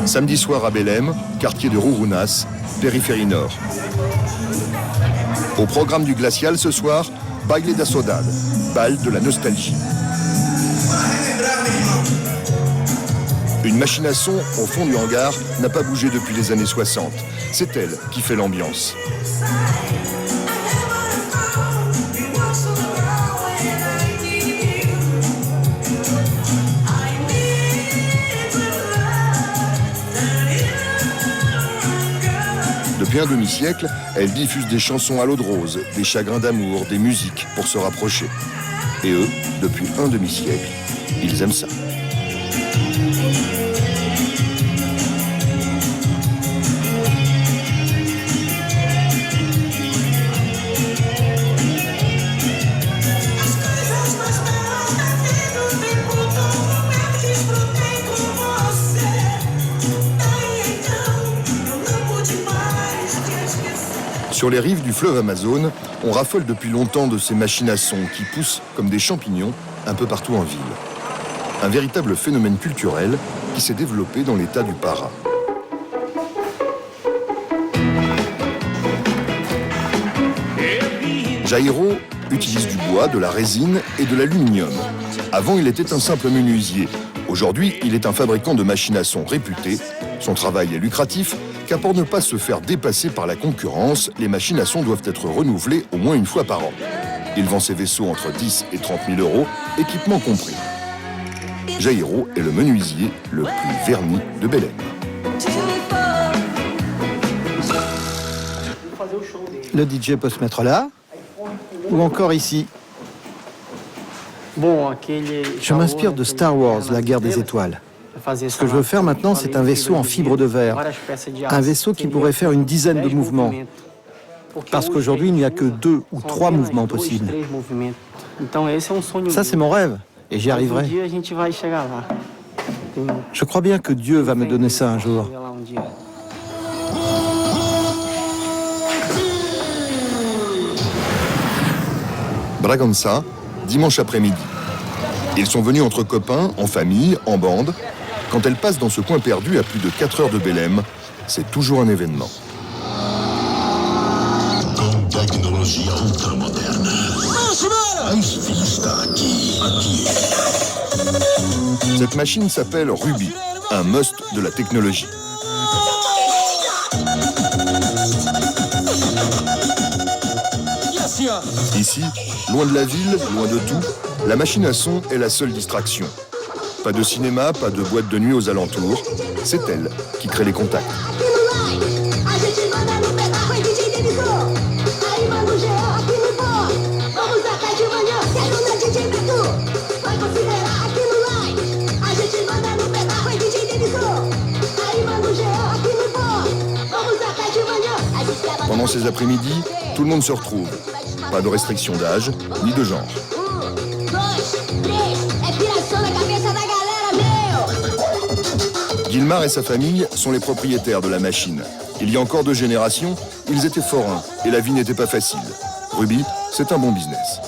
Samedi soir à Belém, quartier de Rourounas, périphérie nord. Au programme du Glacial ce soir, Baile da Saudade, bal de la nostalgie. Une machine à son au fond du hangar n'a pas bougé depuis les années 60. C'est elle qui fait l'ambiance. Depuis un demi-siècle, elle diffuse des chansons à l'eau de rose, des chagrins d'amour, des musiques pour se rapprocher. Et eux, depuis un demi-siècle, ils aiment ça. Sur les rives du fleuve Amazone, on raffole depuis longtemps de ces machines à son qui poussent comme des champignons un peu partout en ville. Un véritable phénomène culturel qui s'est développé dans l'état du Pará. Jairo utilise du bois, de la résine et de l'aluminium. Avant, il était un simple menuisier. Aujourd'hui, il est un fabricant de machines à son réputé. Son travail est lucratif, car pour ne pas se faire dépasser par la concurrence, les machines à son doivent être renouvelées au moins une fois par an. Il vend ses vaisseaux entre 10 et 30 000 euros, équipement compris. Jairo est le menuisier le plus verni de Belém. Le DJ peut se mettre là, ou encore ici. Je m'inspire de Star Wars, la guerre des étoiles. Ce que je veux faire maintenant, c'est un vaisseau en fibre de verre. Un vaisseau qui pourrait faire une dizaine de mouvements. Parce qu'aujourd'hui, il n'y a que 2 ou 3 mouvements possibles. Ça, c'est mon rêve, et j'y arriverai. Je crois bien que Dieu va me donner ça un jour. Bragança, dimanche après-midi. Ils sont venus entre copains, en famille, en bande. Quand elle passe dans ce coin perdu à plus de 4 heures de Belém, c'est toujours un événement. Cette machine s'appelle Ruby, un must de la technologie. Ici, loin de la ville, loin de tout, la machine à son est la seule distraction. Pas de cinéma, pas de boîte de nuit aux alentours. C'est elle qui crée les contacts. Pendant ces après-midi, tout le monde se retrouve. Pas de restriction d'âge, ni de genre. Guilmar et sa famille sont les propriétaires de la machine. Il y a encore 2 générations, ils étaient forains et la vie n'était pas facile. Ruby, c'est un bon business.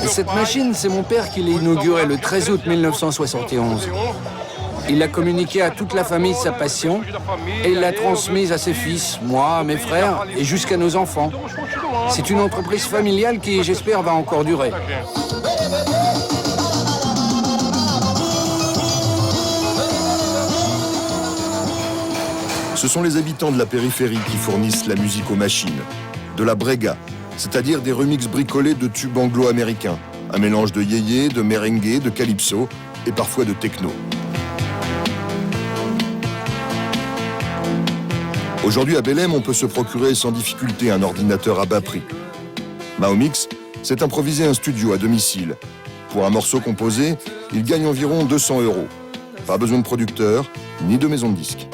Cette machine, c'est mon père qui l'a inaugurée le 13 août 1971. Il a communiqué à toute la famille sa passion et il l'a transmise à ses fils, moi, mes frères et jusqu'à nos enfants. C'est une entreprise familiale qui, j'espère, va encore durer. Ce sont les habitants de la périphérie qui fournissent la musique aux machines. De la brega, c'est-à-dire des remixes bricolés de tubes anglo-américains. Un mélange de yéyé, de merengue, de calypso et parfois de techno. Aujourd'hui à Belém, on peut se procurer sans difficulté un ordinateur à bas prix. Maomix s'est improvisé un studio à domicile. Pour un morceau composé, il gagne environ 200 euros. Pas besoin de producteur, ni de maison de disques.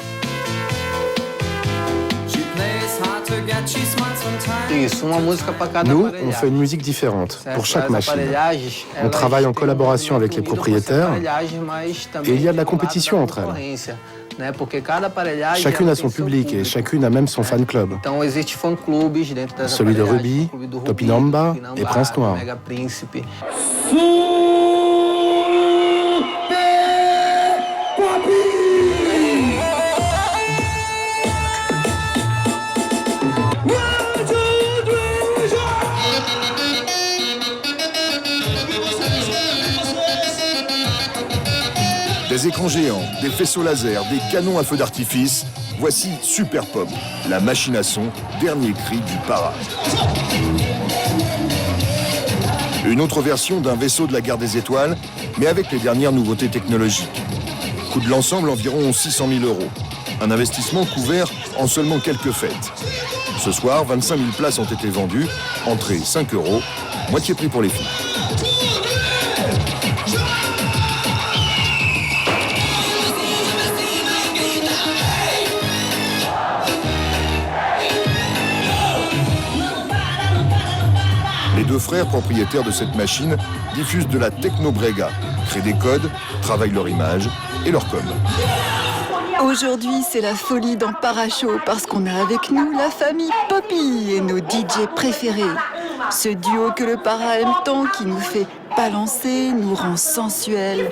Nous, on fait une musique différente pour chaque machine. On travaille en collaboration avec les propriétaires et il y a de la compétition entre elles. Chacune a son public et chacune a même son fan club. Celui de Ruby, Topinamba et Prince Noir. Des écrans géants, des faisceaux laser, des canons à feu d'artifice, voici Super Pop, la machine à son, dernier cri du para. Une autre version d'un vaisseau de la guerre des étoiles, mais avec les dernières nouveautés technologiques. Coût de l'ensemble environ 600 000 €. Un investissement couvert en seulement quelques fêtes. Ce soir, 25 000 places ont été vendues, entrée 5 €, moitié prix pour les filles. Les deux frères propriétaires de cette machine diffusent de la techno-brega, créent des codes, travaillent leur image et leur com. Aujourd'hui, c'est la folie dans Parachot parce qu'on a avec nous la famille Poppy et nos DJ préférés. Ce duo que le para aime tant qui nous fait balancer, nous rend sensuels.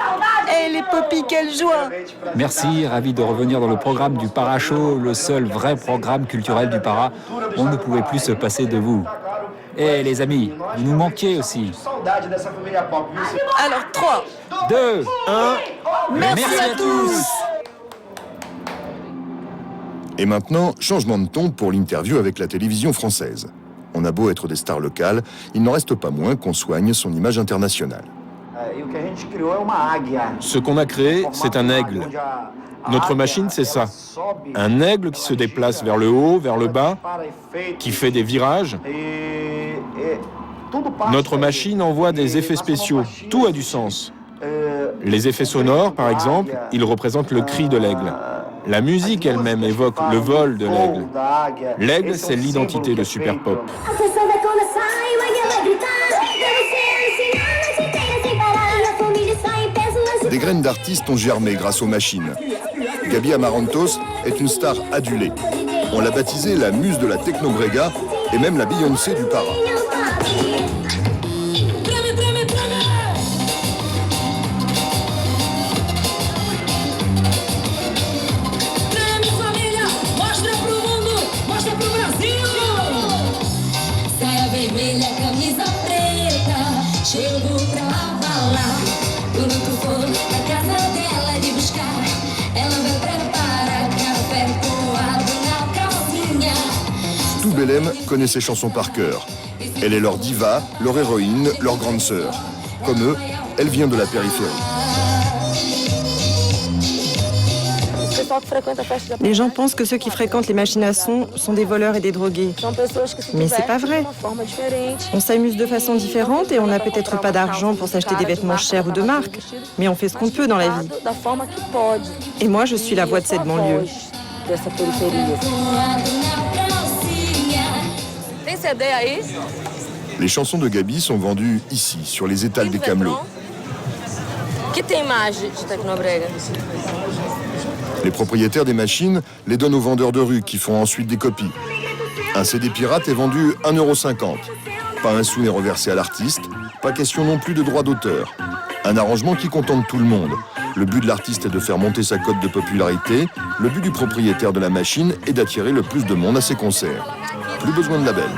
Eh les Poppy, quelle joie! Merci, ravi de revenir dans le programme du Parachot, le seul vrai programme culturel du para. On ne pouvait plus se passer de vous. Et les amis, vous nous manquiez aussi. Alors 3, 2, 1, merci à tous! Et maintenant, changement de ton pour l'interview avec la télévision française. On a beau être des stars locales, il n'en reste pas moins qu'on soigne son image internationale. Ce qu'on a créé, c'est un aigle. Notre machine, c'est ça. Un aigle qui se déplace vers le haut, vers le bas, qui fait des virages. Notre machine envoie des effets spéciaux. Tout a du sens. Les effets sonores, par exemple, ils représentent le cri de l'aigle. La musique elle-même évoque le vol de l'aigle. L'aigle, c'est l'identité de Super Pop. Des graines d'artistes ont germé grâce aux machines. Gaby Amarantos est une star adulée. On l'a baptisée la muse de la techno-brega et même la Beyoncé du para. Tout Belém connaît ses chansons par cœur. Elle est leur diva, leur héroïne, leur grande sœur. Comme eux, elle vient de la périphérie. Les gens pensent que ceux qui fréquentent les machines à son sont des voleurs et des drogués. Mais c'est pas vrai. On s'amuse de façon différente et on n'a peut-être pas d'argent pour s'acheter des vêtements chers ou de marque. Mais on fait ce qu'on peut dans la vie. Et moi, je suis la voix de cette banlieue. Les chansons de Gaby sont vendues ici, sur les étals des camelots. Les propriétaires des machines les donnent aux vendeurs de rue qui font ensuite des copies. Un CD pirate est vendu 1,50 €. Pas un sou n'est reversé à l'artiste, pas question non plus de droit d'auteur. Un arrangement qui contente tout le monde. Le but de l'artiste est de faire monter sa cote de popularité. Le but du propriétaire de la machine est d'attirer le plus de monde à ses concerts. Plus besoin de label.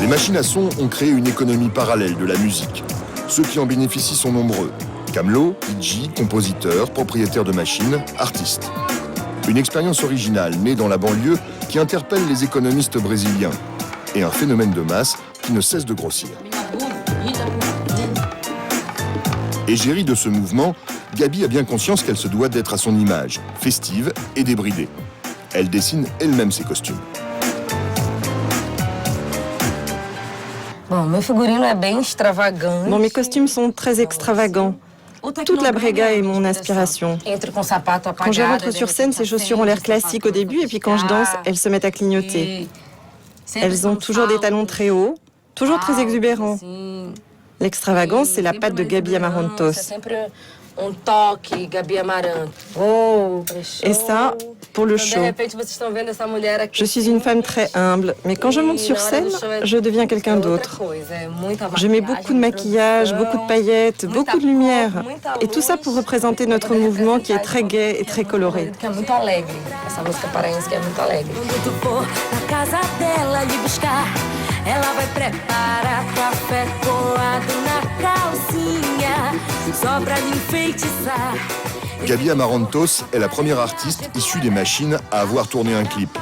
Les machines à son ont créé une économie parallèle de la musique. Ceux qui en bénéficient sont nombreux. Camelots, DJ, compositeurs, propriétaires de machines, artistes. Une expérience originale née dans la banlieue qui interpelle les économistes brésiliens. Et un phénomène de masse qui ne cesse de grossir. Égérie de ce mouvement, Gaby a bien conscience qu'elle se doit d'être à son image, festive et débridée. Elle dessine elle-même ses costumes. Bon, mes costumes sont très extravagants. Toute la brega est mon inspiration. Quand je rentre sur scène, ces chaussures ont l'air classiques au début et puis quand je danse, elles se mettent à clignoter. Elles ont toujours des talons très hauts, toujours très exubérants. L'extravagance, c'est la patte de Gaby Amarantos. Et ça, pour le show. Je suis une femme très humble, mais quand je monte sur scène, je deviens quelqu'un d'autre. Je mets beaucoup de maquillage, beaucoup de paillettes, beaucoup de lumière. Et tout ça pour représenter notre mouvement qui est très gai et très coloré. Ela vai preparar café coado na calcinha, só pra me enfeitiçar. Gabi Amarantos est la première artiste issue des machines à avoir tourné un clip.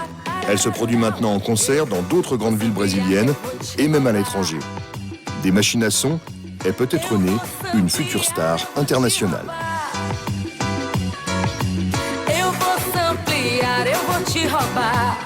Elle se produit maintenant en concert dans d'autres grandes villes brésiliennes et même à l'étranger. Des machines à son, elle peut être née une future star internationale. Eu vou samplear, eu vou te roubar.